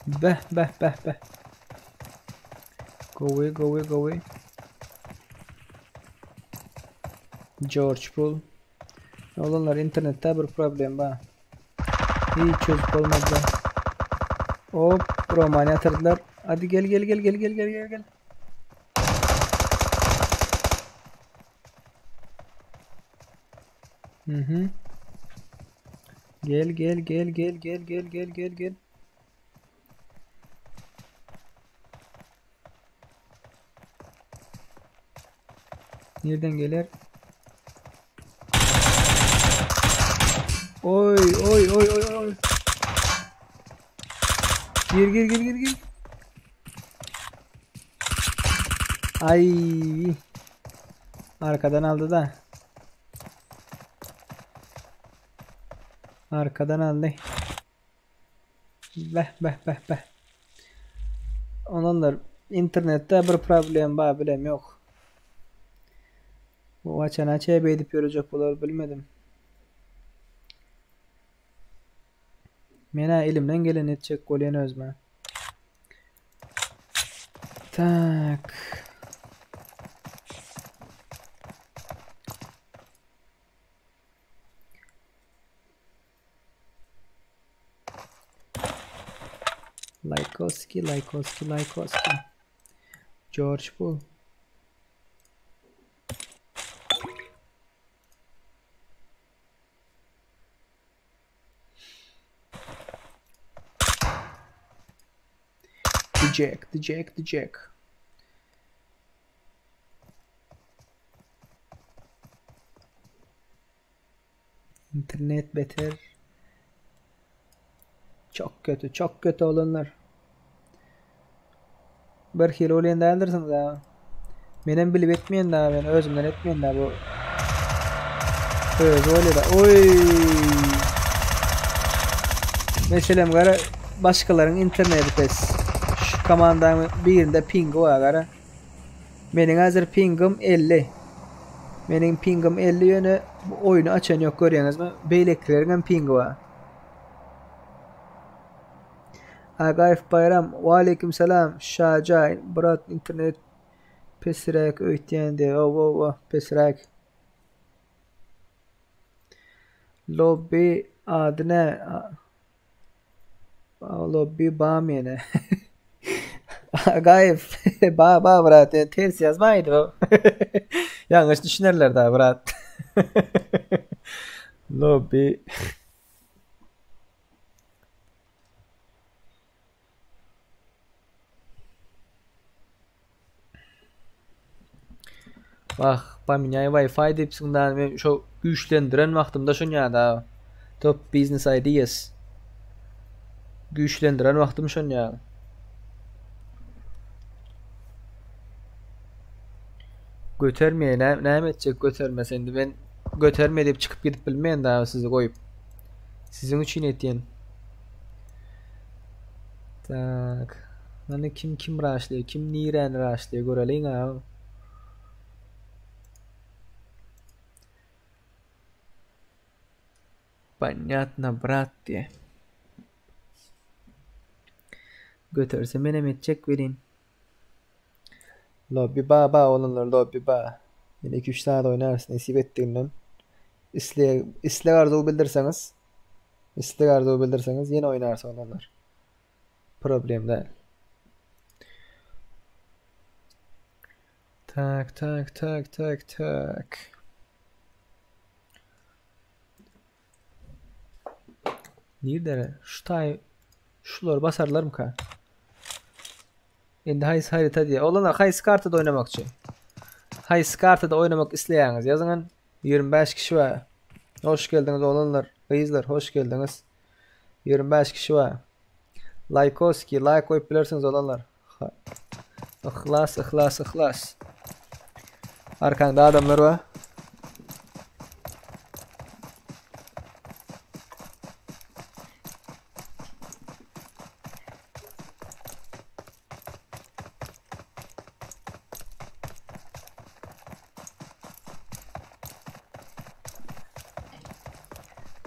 Beh beh beh beh. Go away, go away, go away. George Bull. Olanlar internette bir problem var. Hiç çözüp olmadı. Hop, Romanya atırdılar. Hadi gel gel gel gel gel gel gel gel. Hı. Gel gel gel gel gel gel gel gel gel. Nereden gelir? Oy oy oy oy oy. Gir gir gir gir gir. Ay. Arkadan aldı da. Arkadan aldı. Beh beh beh beh. Onunla internette bir problem var, bilem yok. Bu açan açıya beydip görecek bular, bilmedim. Mena elimden gelen edecek golyen özme. Tak. Lykoski, Lykoski, Lykoski. George Bull. The Jack, the Jack, the Jack. İnternet beter. Çok kötü olanlar. Bir hile olayan değildirsiniz ha. Benim bilip etmeyen daha, ben özümden etmeyen daha bu. Öyle öyle da. Oy. Mesela gara başkalarının interneti pes. Şu komandanın birinde ping var gara. Benim hazır pingim 50. Benim pingim 50 yönü bu oyunu açan yok, görüyorsunuz mu? Beyleklerin ping var. Agayf Bayram, ve aleyküm selam. Şacayn, Brat internet pesirek öğütyendi. Oh pesirek. Lobby adına lobby bamyene. Agayf ba Brat ters yazmaydı o. Yanlış düşünürler daha Brat. Lobby. Bak, paminay Wi-Fi deyipsinden ben şu güçlendiren vaxtımda şun da. Top business ideas. Güçlendiren vaxtım şun ya. Götürmeye ne edecek götürmese, şimdi ben götürme deyip çıkıp gidip bilmeyen daha sizi koyup. Sizin için etiyen. Tak. Hani kim raşlıyor, kim niren raşlıyor görelim ha. Понятно, брат diye. Götürse menem edecek verin. Lobby ba olanlar lobby ba. Yine 2-3 tane de oynarsın nasip ettiğinden. İstek arzu bildirseniz. İstek arzu bildirseniz yine oynarsın olanlar. Problem değil. Tak tak tak tak tak. Nerede? Şular basarlar mı ka? Endi hays harita diye. Olanlar hays kartada oynamak için. Hays kartada oynamak isteyeniz yazın. 25 kişi var. Hoş geldiniz olanlar. Kızlar hoş geldiniz. 25 kişi var. Lykoski, like koyup bilirsiniz olanlar. İhlas. Arkanda adamlar var.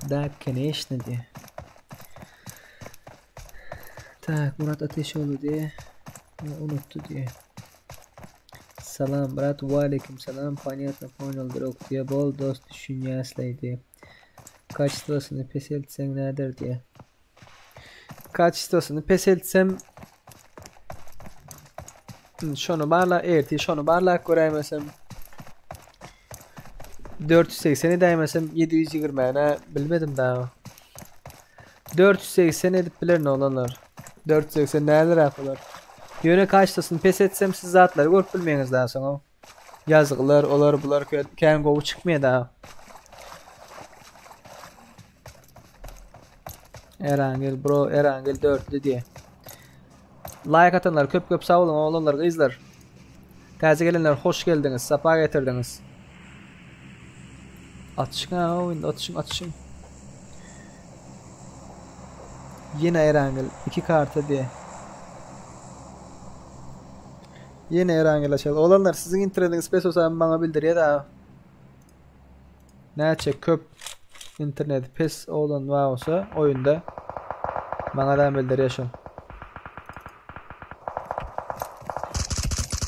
Да, конечно, де. Tak Murat Ateşoğlu diye unuttu diye. Salam Murat, ve aleyküm selam. Понятно, понял, друг diye bol dost düşüncesiydi. Kaç sitosunu pes etsem nedir diye. Kaç sitosunu pes etsem şunu barla erti şunu barla koymazsam 480'i değmesem 720'ne bilmedim daha. 480 edip bilir ne olanlar. 480 neler yapıyorlar. Yöne kaçtasını pes etsem siz zatları görüp bilmeyiniz daha sonra. Yazıklar olar bular kendi kovu çıkmıyor daha. Erangel bro Erangel 4'lü diye. Like atanlar köp sağ olun oğlanlar kızlar. Taze gelenler hoş geldiniz. Safa getirdiniz. Atışın ha oyunda atışın. Yine Erangel 2 kartı diye. Yine Erangel açalım. Oğlanlar sizin internetiniz pes olsa bana bildir ya da. Ne çek köp internet pes olan varsa oyunda bana da bildir yaşam.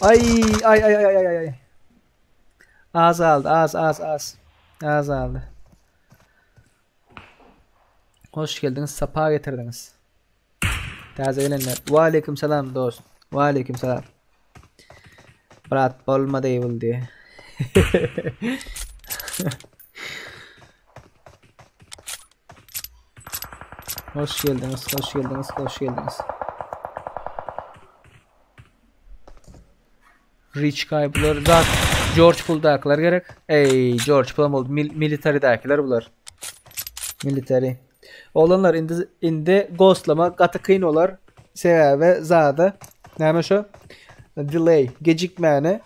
Ay. Az aldı az. Az aldı. Hoş geldiniz. Sapa getirdiniz. Taze gelenler. Ve aleyküm selam dost. Ve aleyküm selam. Brat bolma değil diye. Hoş geldiniz. Rich kayıplar. Zat George Pool'dakiler gerek. Ey George Pool oldu. Military'dakiler bunlar. Military. Olanlar indi ghostlama katı kıyın olar. Sebebi zada. Neymiş o? Delay. Gecikmeni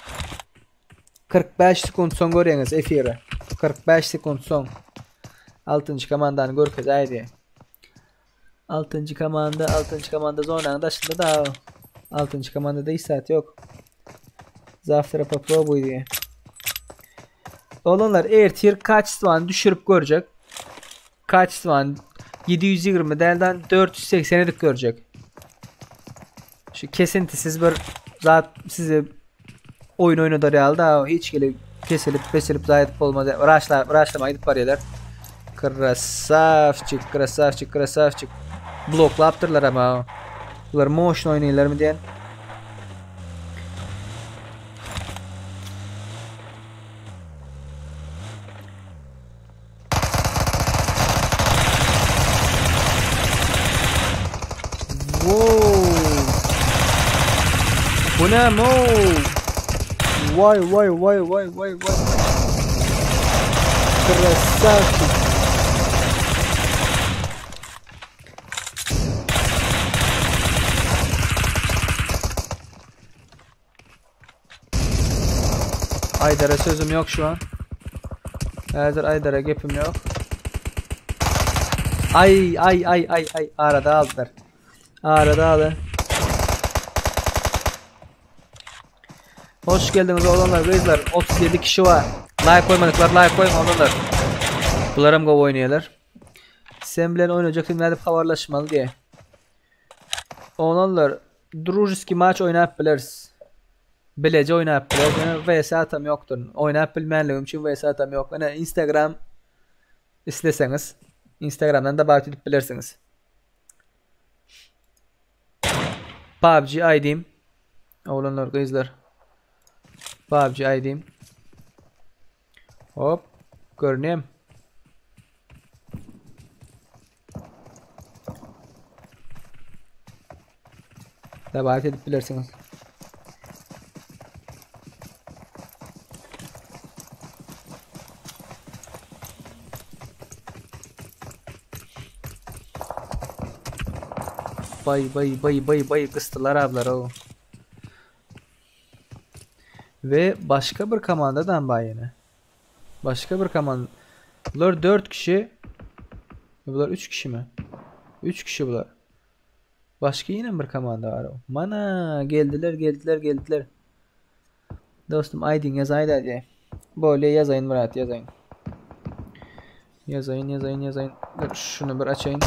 45 sekund son görüyorsunuz efire. 45 sekund son. 6. komandanı görkez haydi. 6. komanda zonanda şimdi daha 6. komandada hiç saat yok. Zaftara попробуй diye. Olanlar ertir kaç zaman düşürüp görecek. Kaç zaman 720 delden 480'e dik görecek. Şu kesintisiz bir zat size oyun oynadı realda hiç gelip kesilip zayıf olmadı. Raşlama gidip varıyorlar. Krasavçık. Blokla yaptırlar ama. Bunlar motion oynuyorlar mı diyen. Bu ne mo? Vay. Krasavçık. Aydar'a sözüm yok şu an. Aydar'a gapim yok. Ay. Arada aldılar. Hoş geldiniz oğlanlar kızlar. 37 kişi var. Like koymadıklar. Like koyma oğlanlar. Bunlarım go oynuyorlar. Sen bilen oynayacaksın. Nerede havarlaşmalı diye. Oğlanlar. Drujiski maç oynayıp biliriz. Bilece oynayıp biliriz. Yani vs atam yoktur. Oynayıp bilmenliğim için vs atam yok. Yani Instagram isteseniz. Instagram'dan da bakip bilirsiniz. PUBG ID'm. Oğlanlar kızlar. PUBG ID'm. Hop. Görüneyim. Davet edip bilirsiniz. Bay kıstılar ablar o. Ve başka bir komandadan bayene. Başka bir komanda. Bunlar 4 kişi. Bunlar 3 kişi mi? 3 kişi bunlar. Başka yine bir komanda var o. Mana geldiler. Dostum Aydın yaz haydi. Böyle yazayın Murat yazayın. Yazayın. Dur şunu bir açayım.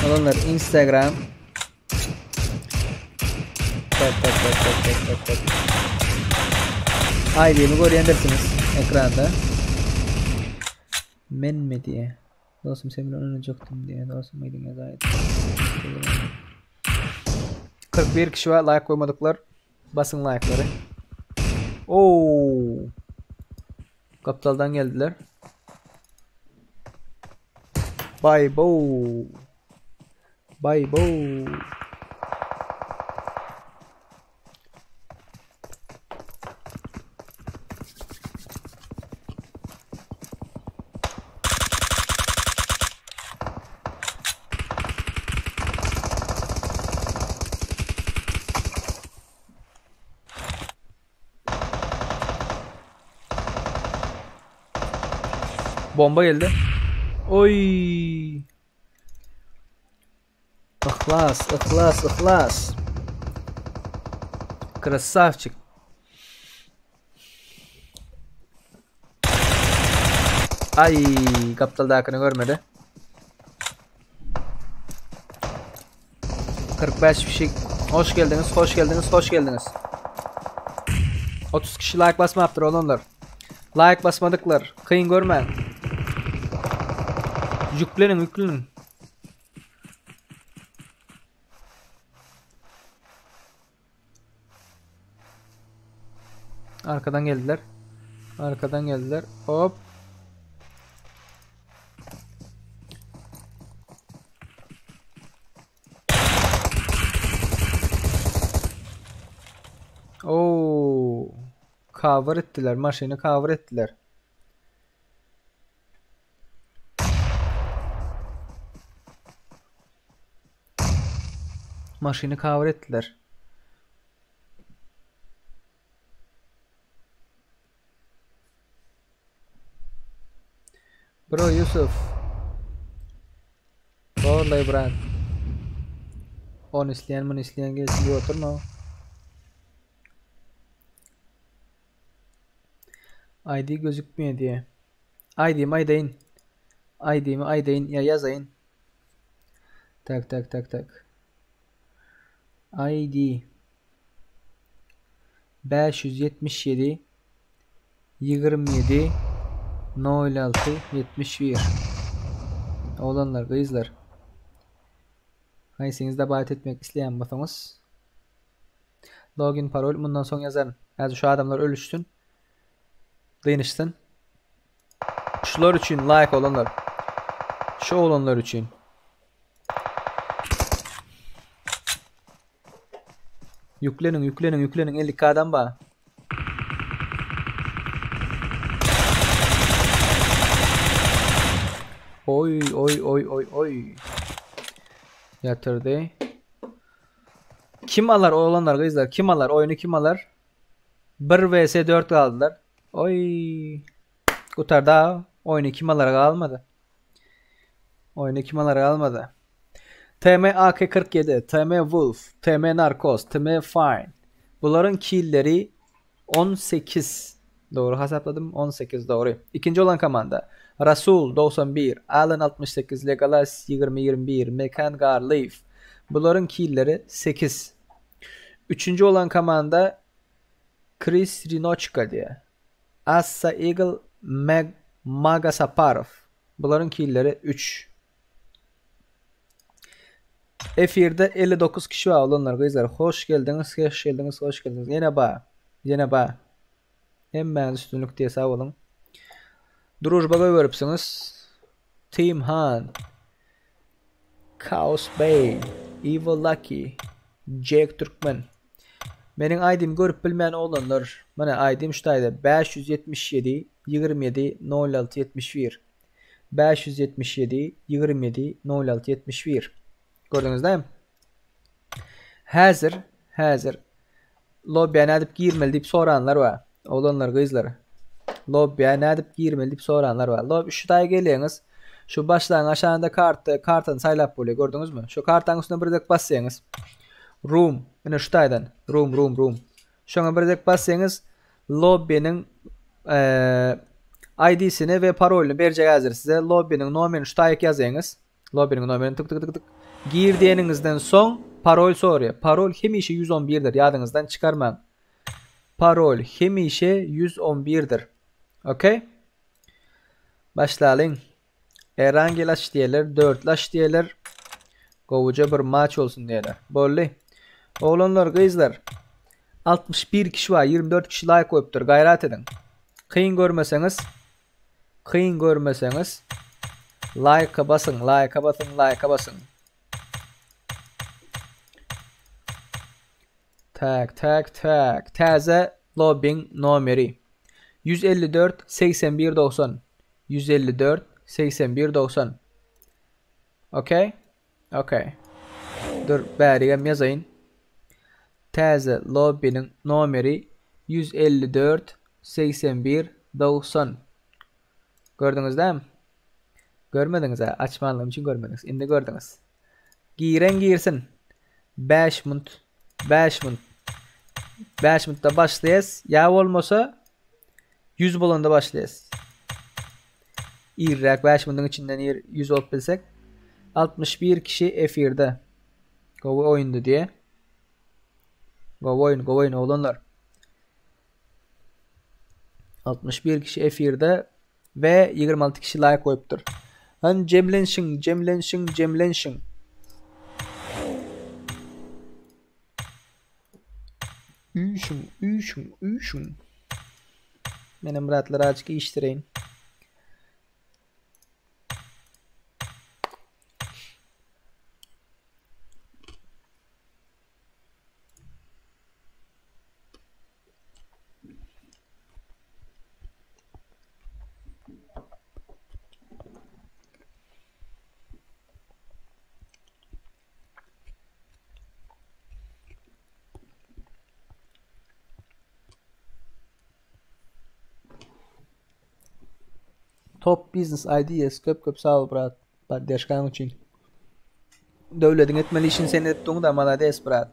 Olanlar Instagram. Tak. ID'mi görebilirsiniz ekranda. Men mi diye. Dostum sen beni öğrenecektim diye. Dostum aydınız ait. 41 kişi var. Like koymadıklar. Basın like'ları. Oo. Kaptaldan geldiler. Bye bo. Bye bo. Bomba geldi. Oy. Ihlas. Красавчик. Ay, kaptal dakini görmedi. 45 kişi. Hoş geldiniz. 30 kişi like basmaptır olanlar. Like basmadıklar. Kıyın görmeyin. Yüklenin. Arkadan geldiler. Hop. Oo. Cover ettiler. Maşini cover ettiler. Bro Yusuf. Vallahi bırak. 10 isteyen gelsin diye oturma. ID gözükmüyor diye. ID'mi ya yazayın. Tak. ID 577 27 06 71. Oğlanlar, kızlar. Haysinizde bayat etmek isteyen bakınız. Login parol bundan sonra yazarım. Yani şu adamlar ölüşsün. Dayanışsın. Şular için like olanlar. Şu olanlar için. Yüklenin 50K'dan bak. Oy. Yatırdı. Kim alır oğlanlar kızlar? Kim alır? Oyunu kim alır? 1 vs 4 kaldılar. Oy. Kurtardı. Oyunu kim alır kalmadı. TM AK-47, TM Wolf, TM Narcos, TM Fine. Bunların killleri 18. Doğru hesapladım. 18 doğru. İkinci olan komanda Rasul 91, Alan 68, Legolas 20-21, Mekan Garleaf. Bunların killleri 8. Üçüncü olan komanda Chris Rinochka diye. Assa Eagle Magasaparov. Bunların killleri 3. F1'de 59 kişi var olanlar kızlar. Hoş geldiniz. Yine ba. Hemen üstünlük diye sağ olun. Drujbaga görüpsünüz. Team Han, Chaos Bey, Evil Lucky, Jake Türkmen. Benim ID'mi görüp bilmeyen olanlar. Bana ID'm şuradaydı. 577 27 06 71. 577 27 06 71. Gördünüz değil mi? Hazır lobby'ye edip girmeli deyip soranlar var. Olanlar kızlar. Lobby'ye edip girmeli deyip soranlar var. Lobby şuraya geliyorsunuz. Şu başlığın aşağında kartın saylap oluyor. Gördünüz mü? Şu kartın üstüne bir dakika basıyorsunuz. Room. Yani şuradaydan. Room. Şuna bir dakika basıyorsunuz. Lobby'nin ID'sini ve parolünü verecek hazır size. Lobby'nin numarını şuraya yazıyorsunuz. Lobby'nin numarını tık. Girdiğinizden son parol soruyor. Parol hemişe 111'dir. Yadınızdan çıkarmayın. Parol hemişe 111'dir. Okey? Başlayalım. Herhangi laş diyeler, 4 laş diyeler. Kovuca bir maç olsun diyeler. Bolli. Oğlanlar, kızlar. 61 kişi var, 24 kişi like koyuptur. Gayret edin. Kıyın görmeseniz like'a basın, like'a basın. Tak. Taze lobbying nomeri 154 81 90. 154 81 90. Okey? Okey. Dur, bärigem yazayın. Taze lobby'nin nomeri 154 81 90. Gördünüz değil mi? Görmediniz ha. Açmalım için görmediniz. Şimdi gördünüz. Giren girsin. 5 mınt. 5 mınt. 5 mıntta başlayız. Ya olmasa 100 bolanda başlayız. İrrak 5 mıntın içinden 100 olup bilsek. 61 kişi efirde. Go oyundu diye. Go oyun oğlanlar. 61 kişi efirde ve 26 kişi like koyuptur. Han cemlenşin. Üşün. Benim rahatları açık iştireyin. Top business ideas köp sağ ol brat. Başkan için. Devletin etmeli işin sen ettiğin da malades brat.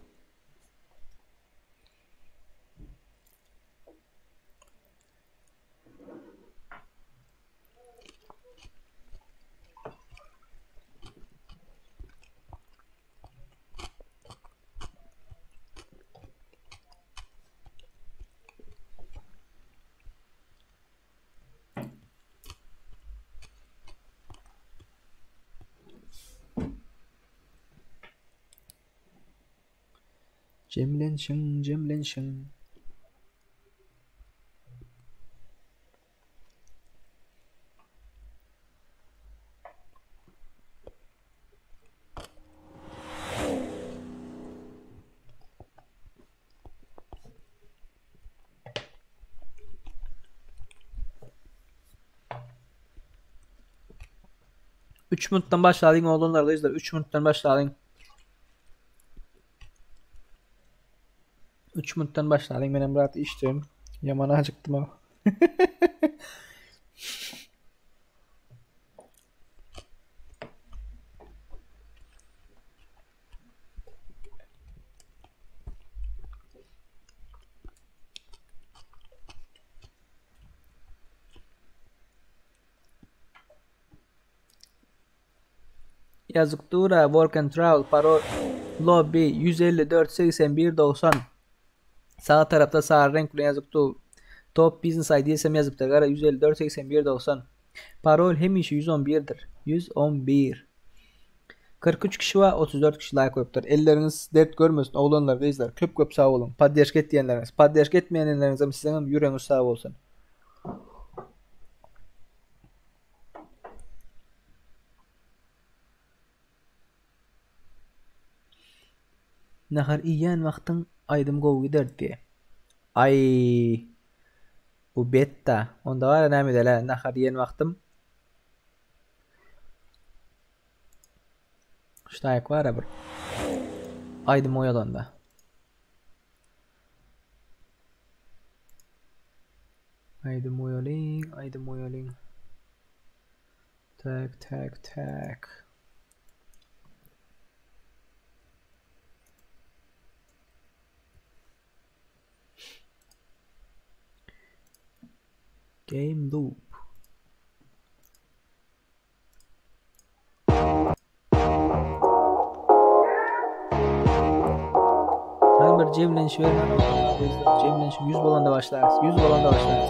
Cemlenşin. Üç minuttan başlayalım oğlanlar da izler. 3 minuttan başlayalım. 3 minuttan başlayalım. Benim rahat iştim. Yaman acıktım ha. Yazık dura work and travel parol lobby 154 81 90. Sağ tarafta sağ renkli yazık tu. Top business ideas hem yazıp da gara 154 81 90. Parol hemişe 111'dir. 111. 43 kişi var, 34 kişi like koyuptur. Elleriniz dert görmesin oğlanlar da izler. Köp sağ olun. Padyaşk diyenleriniz. Padyaşk etmeyenleriniz ama sizin yüreğiniz sağ olsun. Nahar iyen vaktin aydım gov gider diye. Ay bu betta. Onda var ya ne midele. Nahar iyen vaktim. Ştayak var ya bir. Aydım oyalanda. Aydım oyaling. Tak. Game loop. cemlenişi vermen olanlar kızlar. Cemlenişi 100 bolanda başlarız. 100 bolanda başlarız.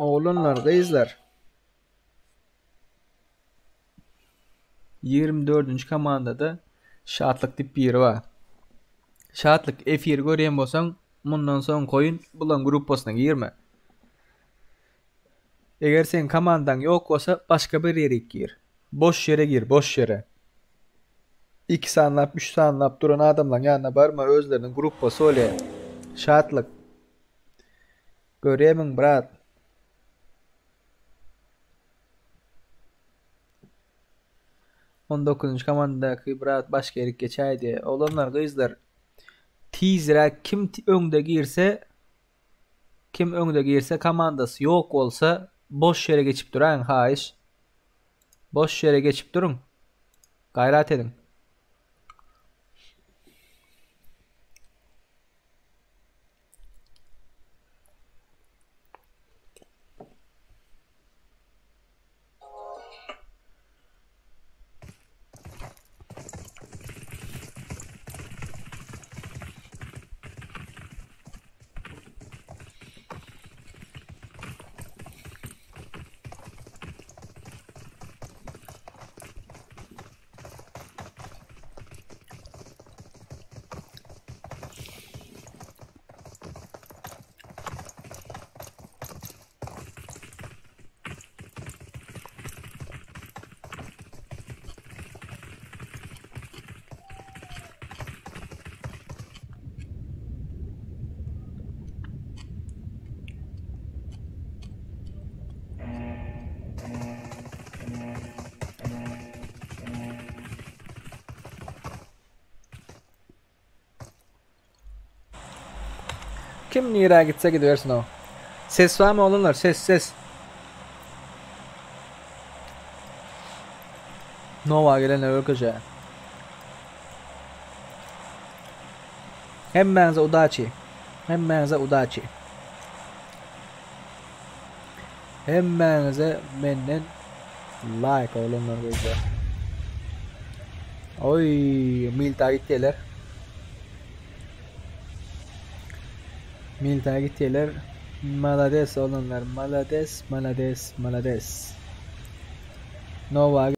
Oğlanlar, kızlar. 24. komandada şatlık tip biri var. Şatlık F1 görýän bolsaň, mundan soň koyun bulan gruppasyna girme. Eger sen komandaň ýok bolsa, başga bir ýere gir. Boş ýere gir, boş ýere. 2 sanlap, 3 sanlap duran adamlaryň ýanyna barma, özleriniň gruppasy bolýar. Şatlyk. Görýärmiň brat? On 9. komandadaky brat başga ýere geçäýdi. Olanlar, gyzlar, tizrä kim öňde girse Kim öňde girse komandasy ýok bolsa boş yere geçip duran haýyş. Boş yere geçip durun. Gayrat edin. Kim nereye gitse gidiversin o. Ses var mı oğlunlar? Ses. Nova gelen öküce. Hemmenize udaçi. Hemmenize menden like oğlunlar gözler. Oy, Milta gittiler. Malades oğlunlar. Malades. Nova